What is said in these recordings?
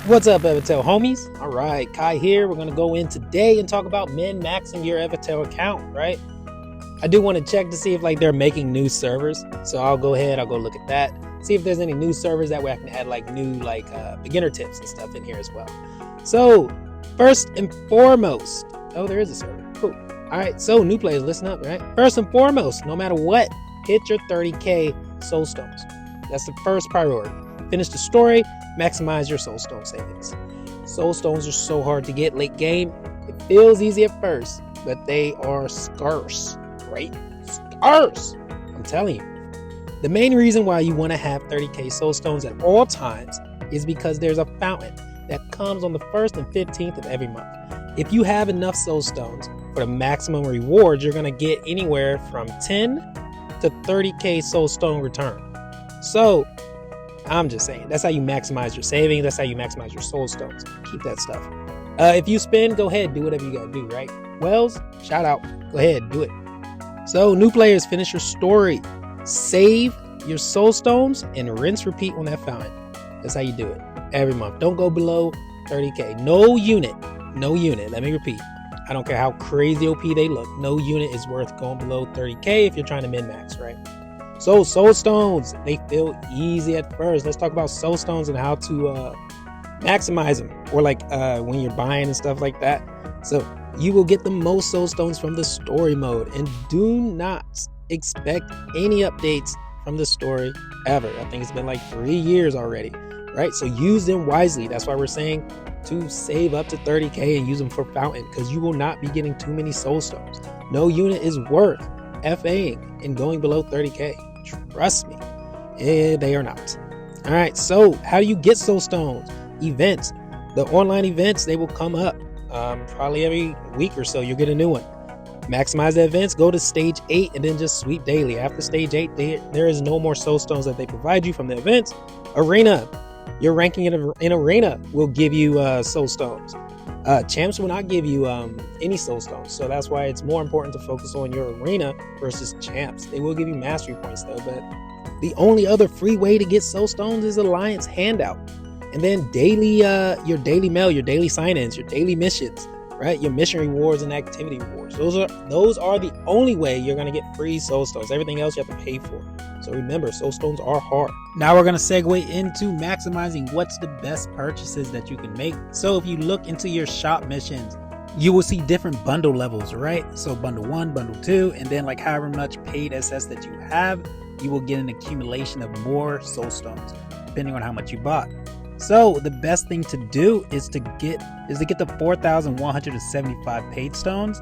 What's up, Evertale homies? All right, Kai here. We're gonna go in today and talk about min-maxing your Evertale account, right? I do want to check to see if they're making new servers, so I'll go look at that. See if there's any new servers, that way I can add new beginner tips and stuff in here as well. So first and foremost, oh, there is a server. Cool. All right, so new players, listen up, right? First and foremost, no matter what, hit your 30k soulstones. That's the first priority. Finish the story, maximize your soulstone savings. Soulstones are so hard to get late game. It feels easy at first, but they are scarce, right? Scarce! I'm telling you. The main reason why you want to have 30k soulstones at all times is because there's a fountain that comes on the 1st and 15th of every month. If you have enough soulstones for the maximum rewards, you're going to get anywhere from 10 to 30k soulstone return. So I'm just saying, that's how you maximize your savings. That's how you maximize your soul stones. Keep that stuff. If you spin, go ahead, do whatever you gotta do, right? Wells, shout out. Go ahead, do it. So, new players, finish your story. Save your soul stones and rinse repeat on that fountain. That's how you do it every month. Don't go below 30k. No unit. Let me repeat. I don't care how crazy OP they look. No unit is worth going below 30k if you're trying to min-max, right? So soul stones, they feel easy at first. Let's talk about soul stones and how to maximize them, or when you're buying and stuff like that. So you will get the most soul stones from the story mode, and do not expect any updates from the story ever. I think it's been 3 years already, right? So use them wisely. That's why we're saying to save up to 30k and use them for fountain, because you will not be getting too many soul stones. No unit is worth FAing and going below 30k. Trust me, they are not. All right, so how do you get soul stones? Events. The online events, they will come up probably every week or so. You'll get a new one. Maximize the events, go to stage 8 and then just sweep daily. After stage 8, there is no more soul stones that they provide you from the events. Arena. Your ranking in arena will give you soul stones. Champs will not give you any soul stones, so that's why it's more important to focus on your arena versus champs. They will give you mastery points though, but the only other free way to get soul stones is Alliance handout, and then daily your daily mail, your daily sign-ins, your daily missions, right? Your mission rewards and activity rewards. Those are the only way you're gonna get free soul stones. Everything else you have to pay for. So remember, soul stones are hard. Now we're going to segue into maximizing what's the best purchases that you can make. So if you look into your shop missions, you will see different bundle levels, right? So bundle 1, bundle 2, and then however much paid SS that you have, you will get an accumulation of more soul stones, depending on how much you bought. So the best thing to do is to get the 4,175 paid stones,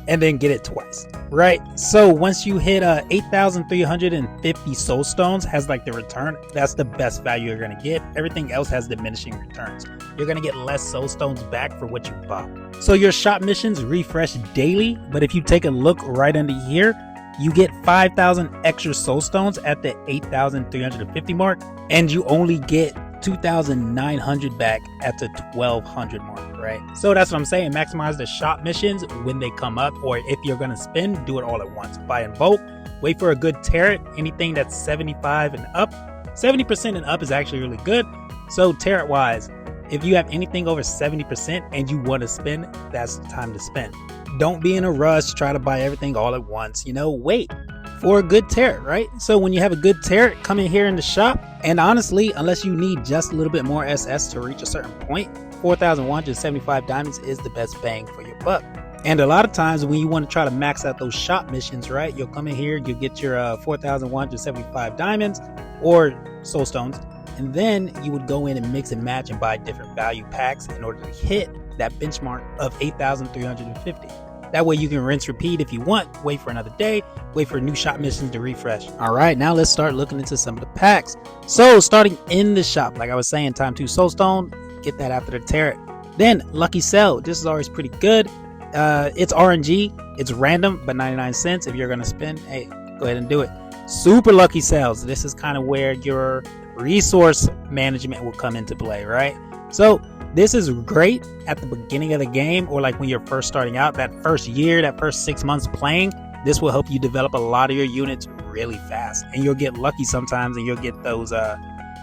and then get it twice, right? So once you hit 8,350 soul stones has the return, that's the best value you're gonna get. Everything else has diminishing returns. You're gonna get less soul stones back for what you bought. So your shop missions refresh daily, but if you take a look right under here, you get 5,000 extra soul stones at the 8,350 mark, and you only get 2,900 back at the 1,200 mark, right? So that's what I'm saying. Maximize the shop missions when they come up, or if you're gonna spend, do it all at once. Buy in bulk, wait for a good tarot. Anything that's 75 and up, 70% and up is actually really good. So tarot wise, if you have anything over 70% and you want to spend, that's the time to spend. Don't be in a rush, try to buy everything all at once. Wait for a good tarot, right? So when you have a good tarot, come in here in the shop, and honestly, unless you need just a little bit more SS to reach a certain point, 4,175 diamonds is the best bang for your buck. And a lot of times when you want to try to max out those shop missions, right, you'll come in here, you'll get your 4,175 diamonds or soul stones, and then you would go in and mix and match and buy different value packs in order to hit that benchmark of 8,350. That way you can rinse repeat if you want, wait for another day, wait for new shop missions to refresh. All right, now let's start looking into some of the packs. So starting in the shop, like I was saying, time 2 soulstone, get that after the tarot. Then lucky sell, this is always pretty good. It's RNG, it's random, but 99 cents. If you're gonna spend, hey, go ahead and do it. Super lucky sales, this is kind of where your resource management will come into play, right? So this is great at the beginning of the game, or when you're first starting out, that first year, that first 6 months playing. This will help you develop a lot of your units really fast, and you'll get lucky sometimes, and you'll get those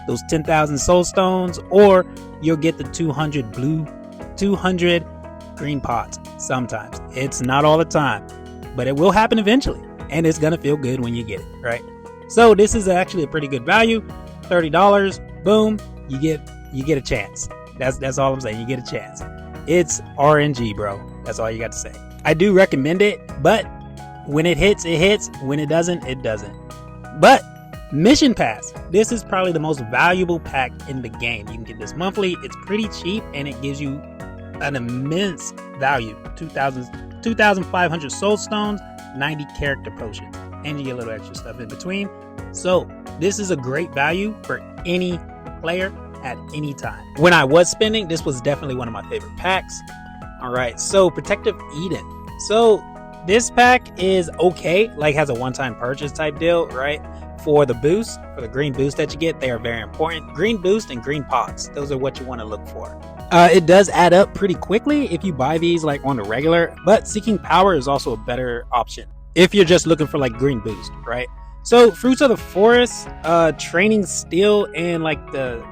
those 10,000 soul stones, or you'll get the 200 green pots. Sometimes it's not all the time, but it will happen eventually, and it's gonna feel good when you get it, right? So this is actually a pretty good value. $30, boom, you get a chance. That's all I'm saying. You get a chance. It's RNG, bro. That's all you got to say. I do recommend it, but when it hits, it hits. When it doesn't, it doesn't. But Mission Pass. This is probably the most valuable pack in the game. You can get this monthly. It's pretty cheap, and it gives you an immense value. 2,500 soul stones, 90 character potions, and you get a little extra stuff in between. So this is a great value for any player at any time. When I was spending, this was definitely one of my favorite packs. All right, so Protective Eden. So this pack is okay, like has a one-time purchase type deal, right? For the boost, for the green boost that you get, they are very important. Green boost and green pots, those are what you want to look for. It does add up pretty quickly if you buy these like on the regular, but Seeking Power is also a better option if you're just looking for like green boost, right? So Fruits of the Forest, Training Steel, and like the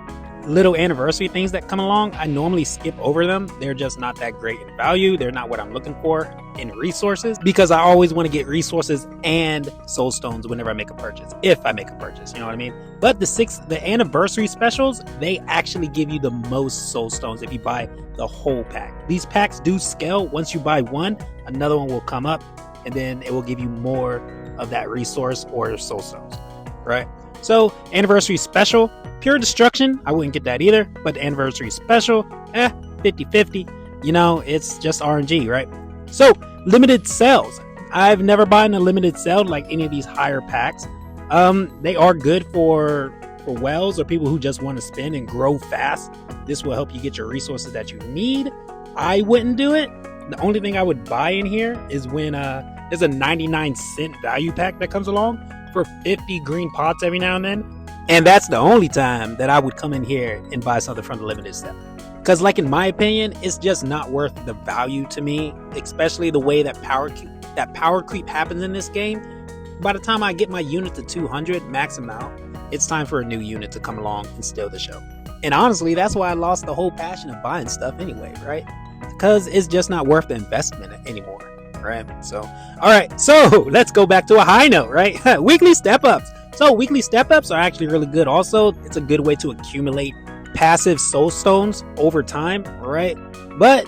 little anniversary things that come along, I normally skip over them. They're just not that great in value. They're not what I'm looking for in resources, because I always want to get resources and soul stones whenever I make a purchase, if I make a purchase, you know what I mean? But the anniversary specials, they actually give you the most soul stones if you buy the whole pack. These packs do scale. Once you buy one, another one will come up, and then it will give you more of that resource or soul stones, right? So anniversary special, Pure Destruction, I wouldn't get that either, but the anniversary special, 50-50, you know, it's just RNG, right? So limited sales, I've never bought a limited sale like any of these higher packs. They are good for whales or people who just want to spend and grow fast. This will help you get your resources that you need. I wouldn't do it. The only thing I would buy in here is when there's a 99-cent value pack that comes along for 50 green pots every now and then. And that's the only time that I would come in here and buy something from the limited set. Because like in my opinion, it's just not worth the value to me, especially the way that power creep happens in this game. By the time I get my unit to 200 max amount, it's time for a new unit to come along and steal the show. And honestly, that's why I lost the whole passion of buying stuff anyway, right? Because it's just not worth the investment anymore, right? So, all right, so let's go back to a high note, right? Weekly step-ups. So weekly step-ups are actually really good also. It's a good way to accumulate passive soul stones over time, right? But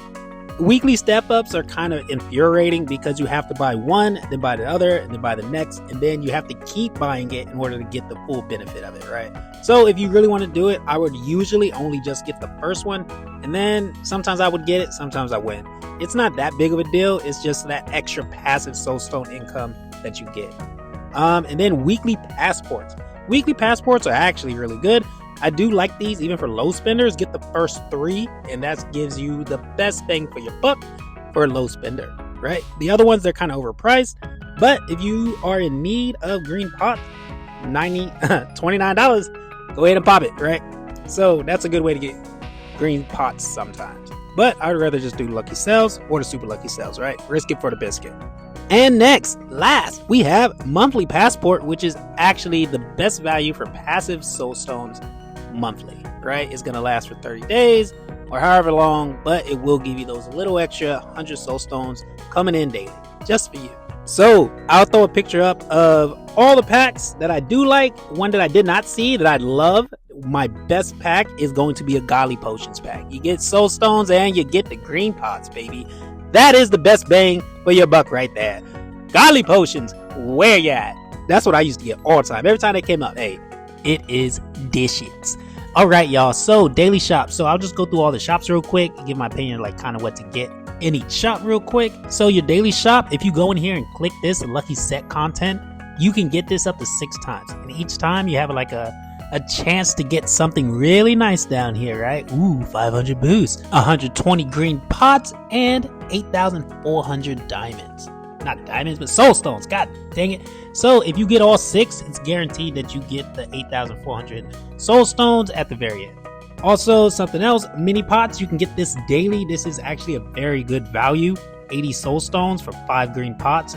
weekly step-ups are kind of infuriating because you have to buy one, then buy the other, and then buy the next, and then you have to keep buying it in order to get the full benefit of it, right? So if you really want to do it, I would usually only just get the first one, and then sometimes I would get it, sometimes I wouldn't. It's not that big of a deal. It's just that extra passive soul stone income that you get. And then weekly passports. Weekly passports are actually really good. I do like these even for low spenders. Get the first 3, and that gives you the best bang for your buck for a low spender, right? The other ones, they're kind of overpriced, but if you are in need of green pots, $29, go ahead and pop it, right? So that's a good way to get green pots sometimes. But I'd rather just do lucky sales or the super lucky sales, right? Risk it for the biscuit. And last, we have monthly passport, which is actually the best value for passive soul stones monthly, right? It's going to last for 30 days or however long, but it will give you those little extra 100 soul stones coming in daily, just for you. So I'll throw a picture up of all the packs that I do like. One that I did not see that I love, my best pack is going to be a Godly Potions pack. You get soul stones and you get the green pots, baby. That is the best bang for your buck right there. Godly Potions, where you at? That's what I used to get all the time. Every time they came up, hey, it is dishes. All right, y'all. So daily shop. So I'll just go through all the shops real quick and give my opinion, like kind of what to get in each shop real quick. So your daily shop, if you go in here and click this lucky set content, you can get this up to 6 times. And each time you have like a chance to get something really nice down here, right? Ooh, 500 boosts, 120 green pots, and 8,400 diamonds. Not diamonds, but soul stones. God dang it. So if you get all 6, it's guaranteed that you get the 8,400 soul stones at the very end. Also, something else, mini pots, you can get this daily. This is actually a very good value. 80 soul stones for 5 green pots.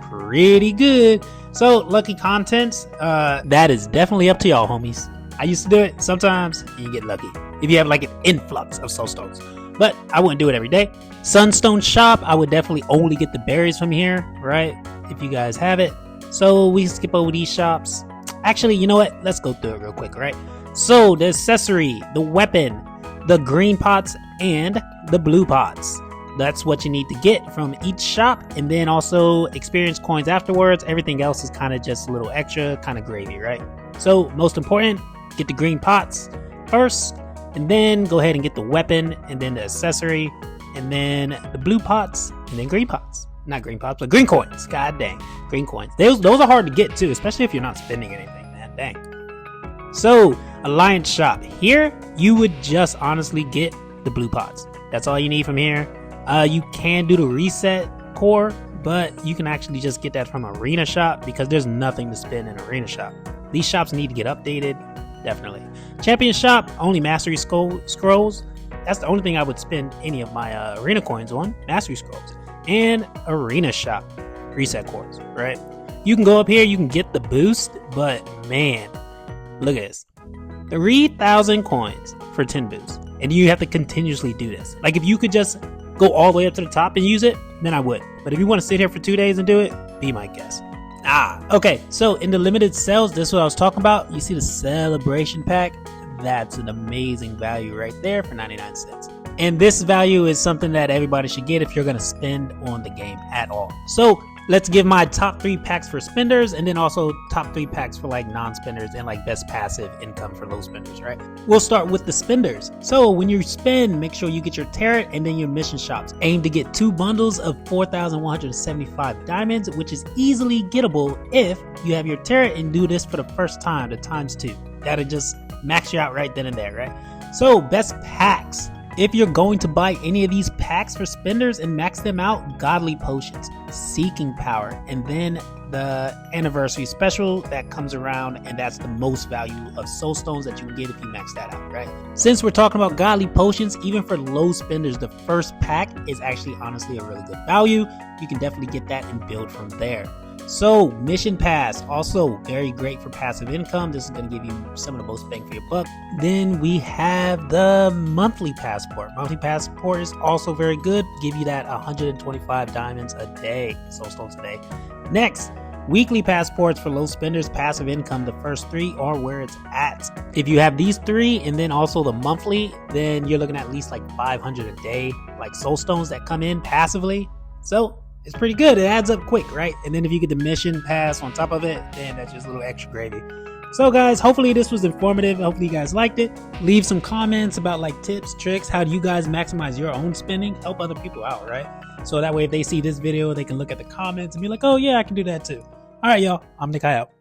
Pretty good. So lucky contents, that is definitely up to y'all, homies. I used to do it sometimes, and you get lucky if you have like an influx of soulstones. But I wouldn't do it every day. Sunstone shop, I would definitely only get the berries from here, right? If you guys have it. So we skip over these shops. Actually, you know what? Let's go through it real quick, right? So the accessory, the weapon, the green pots, and the blue pots. That's what you need to get from each shop, and then also experience coins afterwards. Everything else is kind of just a little extra, kind of gravy, right? So most important, get the green pots first, and then go ahead and get the weapon, and then the accessory, and then the blue pots, and then green pots. Not green pots, but green coins. God dang, green coins. Those are hard to get too, especially if you're not spending anything, man. Dang. So Alliance shop. Here, you would just honestly get the blue pots. That's all you need from here. You can do the reset core, but you can actually just get that from Arena shop because there's nothing to spend in Arena shop. These shops need to get updated, definitely. Champion shop, only mastery scrolls. That's the only thing I would spend any of my Arena coins on, mastery scrolls. And Arena shop, reset cores, right? You can go up here, you can get the boost, but man, look at this. 3,000 coins for 10 boosts. And you have to continuously do this. Like if you could just go all the way up to the top and use it, then I would. But if you want to sit here for 2 days and do it, be my guest. Okay. So in the limited sales, this is what I was talking about. You see the celebration pack? That's an amazing value right there for 99 cents. And this value is something that everybody should get if you're going to spend on the game at all. So let's give my top 3 packs for spenders, and then also top 3 packs for like non-spenders and like best passive income for low spenders, right? We'll start with the spenders. So when you spend, make sure you get your tarot and then your mission shops. Aim to get 2 bundles of 4,175 diamonds, which is easily gettable if you have your tarot and do this for the first time, the ×2. That'll just max you out right then and there, right? So best packs. If you're going to buy any of these packs for spenders and max them out, Godly Potions, Seeking Power, and then the Anniversary Special that comes around, and that's the most value of soulstones that you can get if you max that out, right? Since we're talking about Godly Potions, even for low spenders, the first pack is actually honestly a really good value. You can definitely get that and build from there. So Mission Pass, also very great for passive income. This is going to give you some of the most bang for your buck. Then we have the Monthly Passport. Monthly Passport is also very good. Give you that 125 diamonds a day, soulstones a day. Next, Weekly Passports for low spenders, passive income. The first 3 are where it's at. If you have these 3 and then also the monthly, then you're looking at least like 500 a day, like soulstones that come in passively. So it's pretty good. It adds up quick, right? And then if you get the mission pass on top of it, then that's just a little extra gravy. So guys, hopefully this was informative. Hopefully you guys liked it. Leave some comments about like tips, tricks. How do you guys maximize your own spending? Help other people out, right? So that way if they see this video, they can look at the comments and be like, oh yeah, I can do that too. All right, y'all. I'm Nick out.